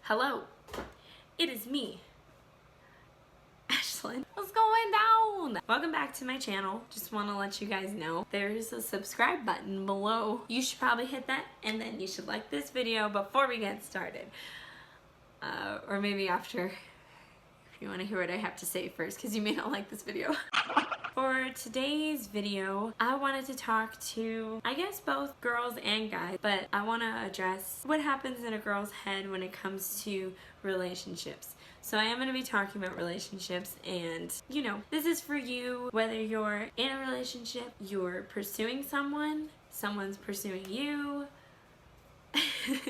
Hello, it is me, Ashlyn. What's going down? Welcome back to my channel. Just want to let you guys know there's a subscribe button below. You should probably hit that, and then you should like this video before we get started. Or maybe after, if you want to hear what I have to say first, because you may not like this video. For today's video, I wanted to talk to, I guess, both girls and guys, but I want to address what happens in a girl's head when it comes to relationships. So I am going to be talking about relationships, and you know, this is for you, whether you're in a relationship, you're pursuing someone, someone's pursuing you,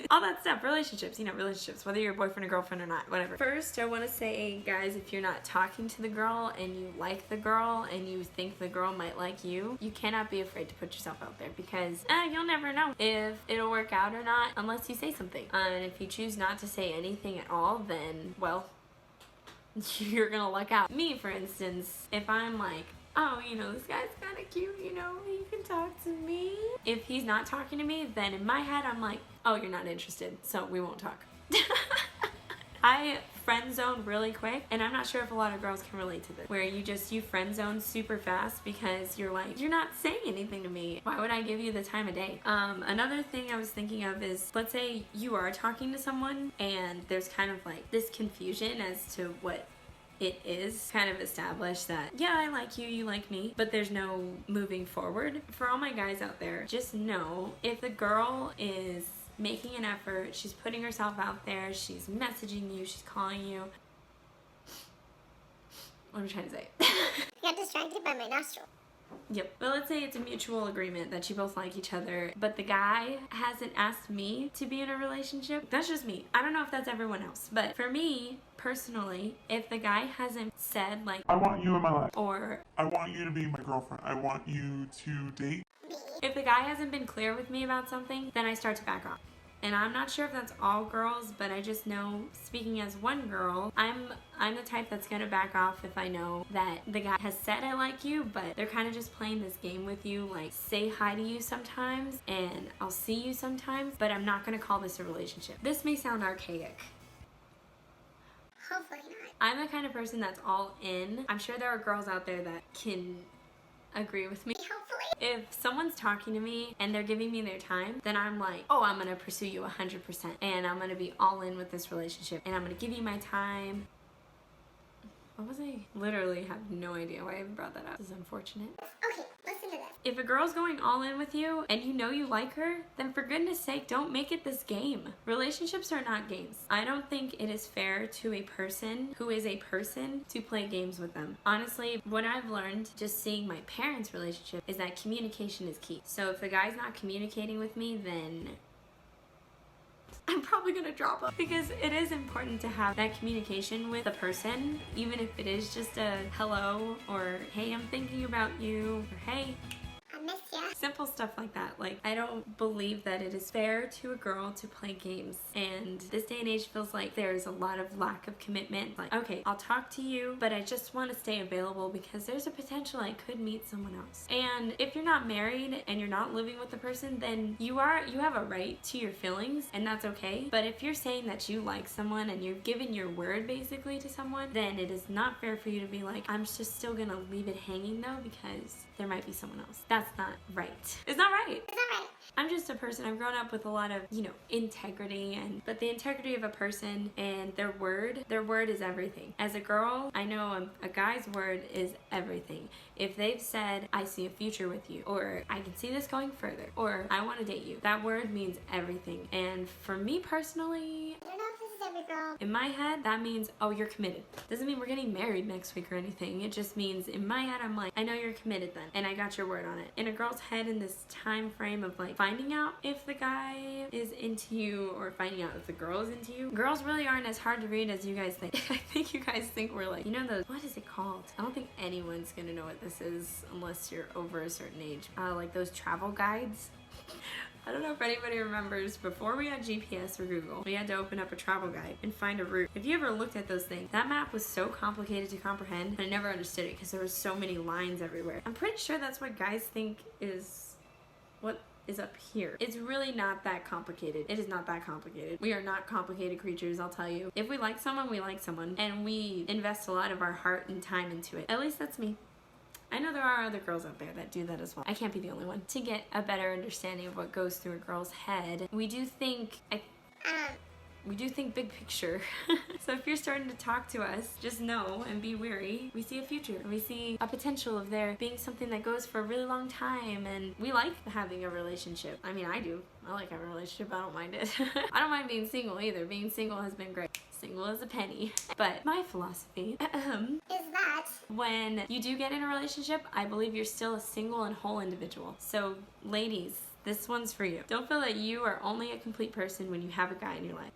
all that stuff, relationships, you know, relationships, whether you're a boyfriend or girlfriend or not, whatever. First, I want to say, guys, if you're not talking to the girl and you like the girl and you think the girl might like you, you cannot be afraid to put yourself out there, because you'll never know if it'll work out or not unless you say something. And if you choose not to say anything at all, then, well, you're gonna luck out. Me, for instance, if I'm like, oh, you know, this guy's kind of cute, you know, he can talk to me. If he's not talking to me, then in my head, I'm like, oh, you're not interested, so we won't talk. I friend zone really quick, and I'm not sure if a lot of girls can relate to this, where you friend zone super fast because you're like, you're not saying anything to me. Why would I give you the time of day? Another thing I was thinking of is, let's say you are talking to someone and there's kind of like this confusion as to what it is kind of established that, yeah, I like you, you like me, but there's no moving forward. For all my guys out there, just know if the girl is making an effort, she's putting herself out there, she's messaging you, she's calling you. What am I trying to say? Got distracted by my nostril. Yep. But let's say it's a mutual agreement that you both like each other, but the guy hasn't asked me to be in a relationship. That's just me. I don't know if that's everyone else, but for me, personally, if the guy hasn't said like, I want you in my life, or I want you to be my girlfriend, I want you to date. if the guy hasn't been clear with me about something, then I start to back off. And I'm not sure if that's all girls, but I just know, speaking as one girl, I'm the type that's gonna back off if I know that the guy has said I like you, but they're kind of just playing this game with you, like say hi to you sometimes and I'll see you sometimes, but I'm not gonna call this a relationship. This may sound archaic. Hopefully not. I'm the kind of person that's all in. I'm sure there are girls out there that can agree with me. Hopefully. If someone's talking to me and they're giving me their time, then I'm like, oh, I'm gonna pursue you 100%, and I'm gonna be all in with this relationship, and I'm gonna give you my time. What was I? Literally have no idea why I even brought that up. This is unfortunate. Okay, listen to this. If a girl's going all in with you and you know you like her, then for goodness sake, don't make it this game. Relationships are not games. I don't think it is fair to a person who is a person to play games with them. Honestly, what I've learned just seeing my parents' relationship is that communication is key. So if the guy's not communicating with me, then I'm probably gonna drop him, because it is important to have that communication with the person, even if it is just a hello, or hey, I'm thinking about you, or hey, I miss ya. simple stuff like that. Like, I don't believe that it is fair to a girl to play games, and this day and age feels like there's a lot of lack of commitment. Like, okay, I'll talk to you, but I just want to stay available because there's a potential I could meet someone else. And if you're not married and you're not living with the person, then you have a right to your feelings, and that's okay. But if you're saying that you like someone and you've given your word basically to someone, then it is not fair for you to be like, I'm just still gonna leave it hanging though because there might be someone else. That's not right. It's not right. It's not right. I'm just a person, I've grown up with a lot of, you know, integrity, but the integrity of a person and their word is everything. As a girl, I know a guy's word is everything. If they've said, I see a future with you, or I can see this going further, or I want to date you, that word means everything. And for me personally, I don't know if this is every girl. in my head, that means, oh, you're committed. Doesn't mean we're getting married next week or anything. It just means, in my head, I'm like, I know you're committed then, and I got your word on it. In a girl's head, in this time frame of like finding out if the guy is into you or finding out if the girl is into you, girls really aren't as hard to read as you guys think. I think you guys think we're like, you know, those, what is it called? I don't think anyone's gonna know what this is unless you're over a certain age. Like those travel guides. I don't know if anybody remembers, before we had GPS or Google, we had to open up a travel guide and find a route. If you ever looked at those things, that map was so complicated to comprehend, and I never understood it because there were so many lines everywhere. I'm pretty sure that's what guys think is what is up here. It's really not that complicated. It is not that complicated. We are not complicated creatures, I'll tell you. If we like someone, we like someone. And we invest a lot of our heart and time into it. At least that's me. I know there are other girls out there that do that as well. I can't be the only one. To get a better understanding of what goes through a girl's head, we do think big picture. So if you're starting to talk to us, just know and be wary. We see a future. We see a potential of there being something that goes for a really long time, and we like having a relationship. I mean, I do. I like having a relationship. I don't mind it. I don't mind being single either. Being single has been great. Single as a penny. But my philosophy Is that when you do get in a relationship, I believe you're still a single and whole individual. So ladies, this one's for you. Don't feel that you are only a complete person when you have a guy in your life.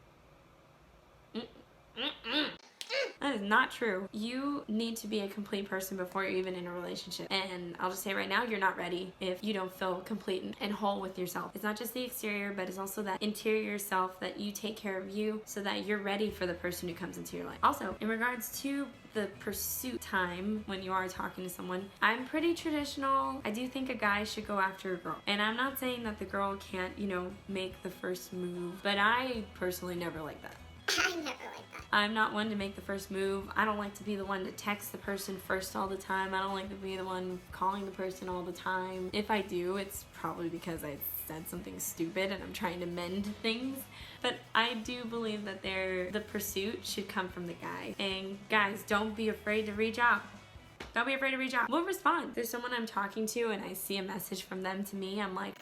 That is not true. You need to be a complete person before you're even in a relationship. And I'll just say right now, you're not ready if you don't feel complete and whole with yourself. It's not just the exterior, but it's also that interior self that you take care of you so that you're ready for the person who comes into your life. Also, in regards to the pursuit time when you are talking to someone, I'm pretty traditional. I do think a guy should go after a girl. And I'm not saying that the girl can't, make the first move, but I personally never like that. I never like that. I'm not one to make the first move. I don't like to be the one to text the person first all the time. I don't like to be the one calling the person all the time. If I do, it's probably because I said something stupid and I'm trying to mend things. But I do believe that the pursuit should come from the guy. And guys, don't be afraid to reach out. Don't be afraid to reach out. We'll respond. If there's someone I'm talking to and I see a message from them to me, I'm like,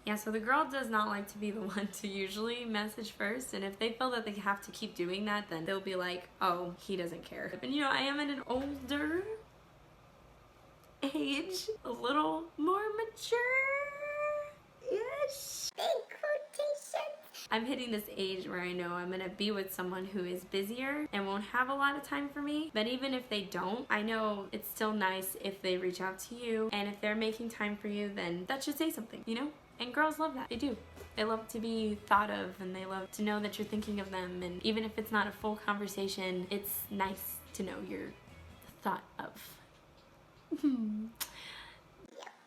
yeah, so the girl does not like to be the one to usually message first, and if they feel that they have to keep doing that, then they'll be like, oh, he doesn't care. And I am at an older age, a little more mature-ish. Big quotations. I'm hitting this age where I know I'm gonna be with someone who is busier and won't have a lot of time for me. But even if they don't, I know it's still nice if they reach out to you, and if they're making time for you, then that should say something, And girls love that. They do. They love to be thought of, and they love to know that you're thinking of them. And even if it's not a full conversation, it's nice to know you're thought of.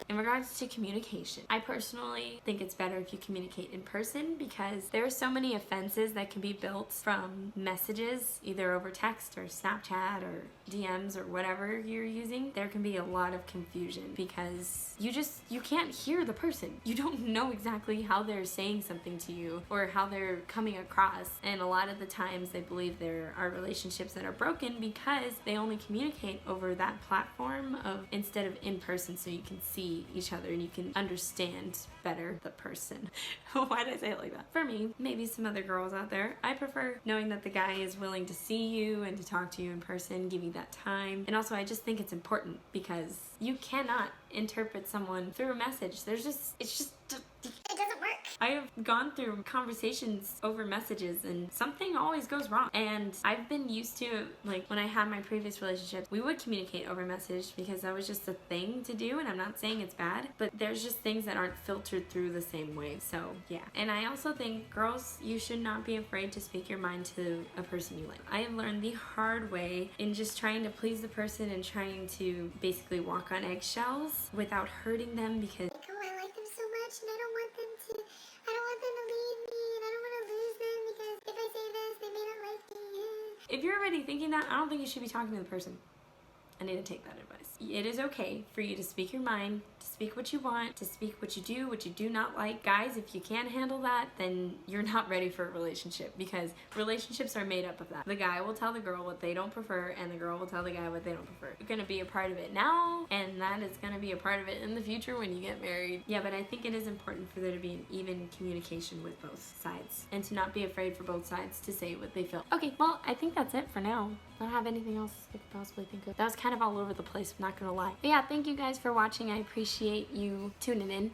In regards to communication, I personally think it's better if you communicate in person because there are so many offenses that can be built from messages, either over text or Snapchat or DMs or whatever you're using. There can be a lot of confusion because you can't hear the person. You don't know exactly how they're saying something to you or how they're coming across. And a lot of the times they believe there are relationships that are broken because they only communicate over that platform instead of in person, so you can see each other and you can understand better the person. Why did I say it like that? For me, maybe some other girls out there, I prefer knowing that the guy is willing to see you and to talk to you in person, give you that time. And also I just think it's important because you cannot interpret someone through a message. It doesn't work. I have gone through conversations over messages and something always goes wrong. And I've been used to, like when I had my previous relationship, we would communicate over message because that was just a thing to do, and I'm not saying it's bad, but there's just things that aren't filtered through the same way. So yeah. And I also think girls, you should not be afraid to speak your mind to a person you like. I have learned the hard way in just trying to please the person and trying to basically walk on eggshells without hurting them because I like them so much and I don't want them to leave me and I don't want to lose them because if I say this, they may not like me. if you're already thinking that, I don't think you should be talking to the person. I need to take that advice. It is okay for you to speak your mind, to speak what you want, to speak what you do not like. Guys, if you can't handle that, then you're not ready for a relationship because relationships are made up of that. The guy will tell the girl what they don't prefer and the girl will tell the guy what they don't prefer. You're gonna be a part of it now and that is gonna be a part of it in the future when you get married. Yeah, but I think it is important for there to be an even communication with both sides and to not be afraid for both sides to say what they feel. Okay, well, I think that's it for now. I don't have anything else I could possibly think of. That was kind of all over the place, I'm not gonna lie. But yeah, thank you guys for watching. I appreciate you tuning in.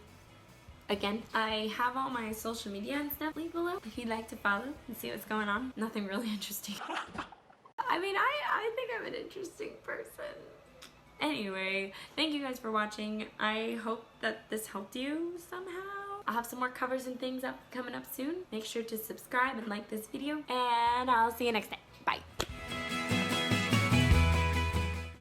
Again, I have all my social media and stuff linked below if you'd like to follow and see what's going on. Nothing really interesting. I mean, I think I'm an interesting person. Anyway, thank you guys for watching. I hope that this helped you somehow. I'll have some more covers and things coming up soon. Make sure to subscribe and like this video, and I'll see you next time. Bye.